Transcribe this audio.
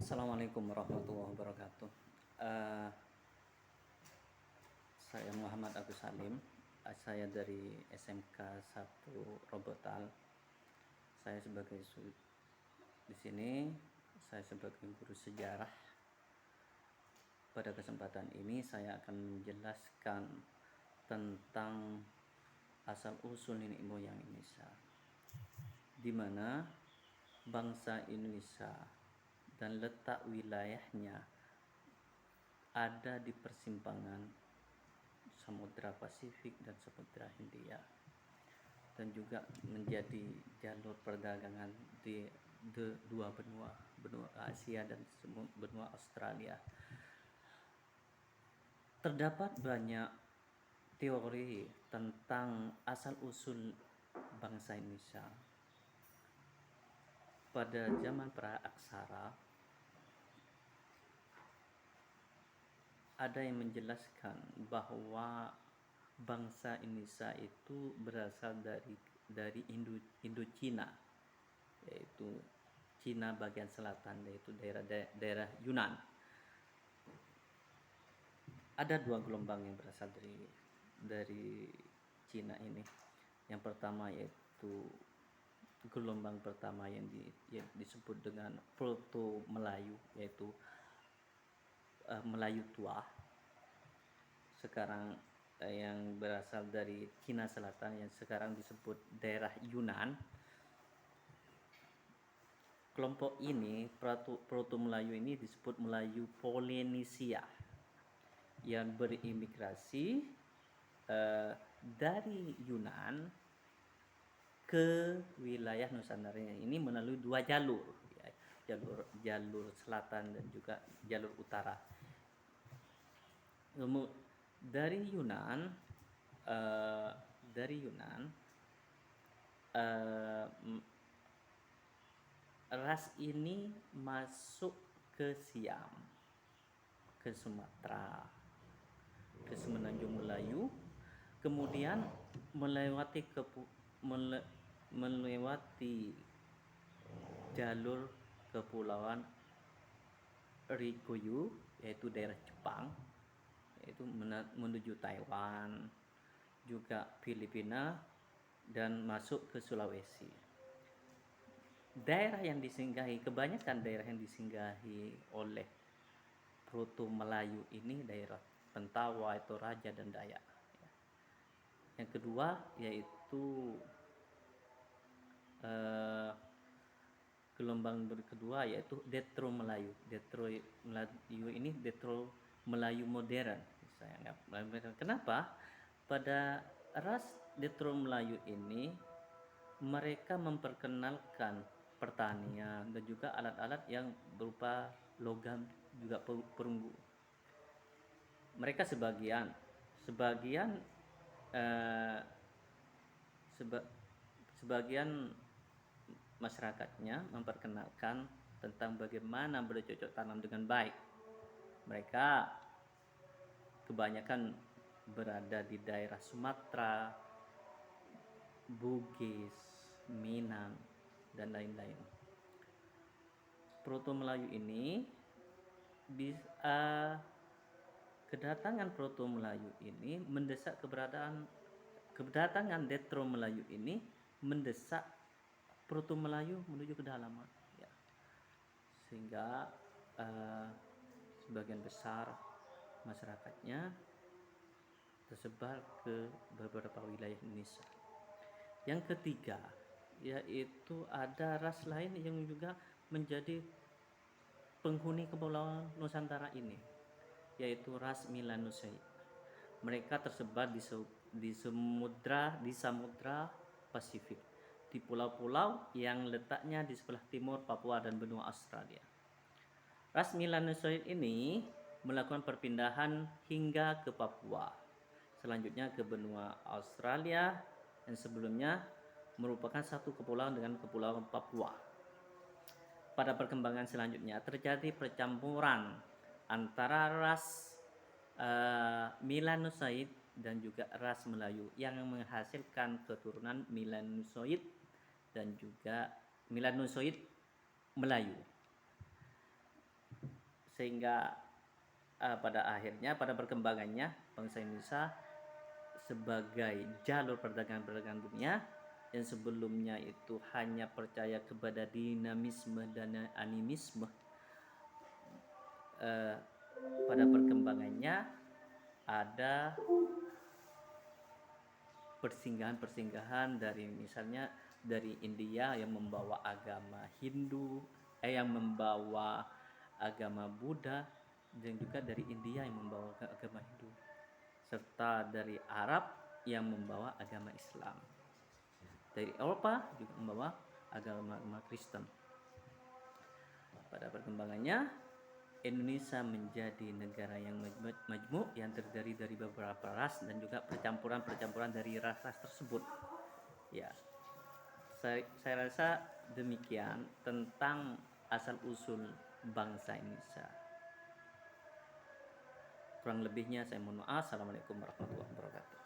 Assalamualaikum warahmatullahi wabarakatuh. Eh, saya Muhammad Agus Salim. Saya dari SMK 1 Robotal. Saya sebagai di sini saya sebagai guru sejarah. Pada kesempatan ini saya akan menjelaskan tentang asal usul nenek moyang Indonesia, di mana bangsa Indonesia dan letak wilayahnya ada di persimpangan Samudra Pasifik dan Samudra Hindia, dan juga menjadi jalur perdagangan di dua benua Asia dan benua Australia. Terdapat banyak teori tentang asal-usul bangsa Indonesia. Pada zaman pra-aksara, ada yang menjelaskan bahwa bangsa Indonesia itu berasal dari Indo-Cina, yaitu Cina bagian selatan, yaitu daerah Yunan. Ada dua gelombang yang berasal dari Cina ini. Yang pertama yaitu gelombang pertama yang disebut dengan Proto Melayu, yaitu Melayu tua. Sekarang yang berasal dari Cina Selatan yang sekarang disebut daerah Yunan. Kelompok ini, Proto Melayu ini disebut Melayu Polinesia, yang berimigrasi dari Yunan ke wilayah Nusantara ini melalui dua jalur, ya, jalur selatan dan juga jalur utara. Dari Yunan, ras ini masuk ke Siam, ke Sumatera, ke Semenanjung Melayu, kemudian melewati jalur kepulauan Ryukyu, yaitu daerah Jepang, yaitu menuju Taiwan, juga Filipina, dan masuk ke Sulawesi. Kebanyakan daerah yang disinggahi oleh Proto Melayu ini daerah Pentawai, Toraja, dan Dayak. Yang kedua yaitu gelombang kedua yaitu Detro Melayu. Detro Melayu ini Detro Melayu modern. Saya anggap. Kenapa? Pada ras Detro Melayu ini mereka memperkenalkan pertanian dan juga alat-alat yang berupa logam, juga perunggu. Mereka sebagian masyarakatnya memperkenalkan tentang bagaimana bercocok tanam dengan baik. Mereka kebanyakan berada di daerah Sumatera, Bugis, Minang, dan lain-lain. Proto Melayu ini kedatangan Proto Melayu ini mendesak kedatangan Detro Melayu ini mendesak Proto Melayu menuju ke dalaman, ya. Sehingga sebagian besar masyarakatnya tersebar ke beberapa wilayah Indonesia. Yang ketiga yaitu ada ras lain yang juga menjadi penghuni kepulauan Nusantara ini, yaitu ras Melanosoid. Mereka tersebar di Samudra Pasifik, di pulau-pulau yang letaknya di sebelah timur Papua dan benua Australia. Ras Melanosoid ini melakukan perpindahan hingga ke Papua, selanjutnya ke benua Australia, dan sebelumnya merupakan satu kepulauan dengan kepulauan Papua. Pada perkembangan selanjutnya terjadi percampuran antara ras Melanosoid dan juga ras Melayu yang menghasilkan keturunan Melanosoid dan juga Melanosoid Melayu. sehingga pada akhirnya, pada perkembangannya, bangsa Indonesia sebagai jalur perdagangan dunia yang sebelumnya itu hanya percaya kepada dinamisme dan animisme, pada perkembangannya ada persinggahan-persinggahan dari misalnya dari India yang membawa agama Hindu, yang membawa agama Buddha, dan juga dari India yang membawa agama Hindu, serta dari Arab yang membawa agama Islam, dari Eropa juga membawa agama Kristen. Pada perkembangannya, Indonesia menjadi negara yang majmuk yang terdiri dari beberapa ras dan juga percampuran dari ras-ras tersebut. Ya, saya rasa demikian tentang asal usul bangsa Indonesia. Kurang lebihnya saya mohon maaf. Assalamualaikum warahmatullahi wabarakatuh.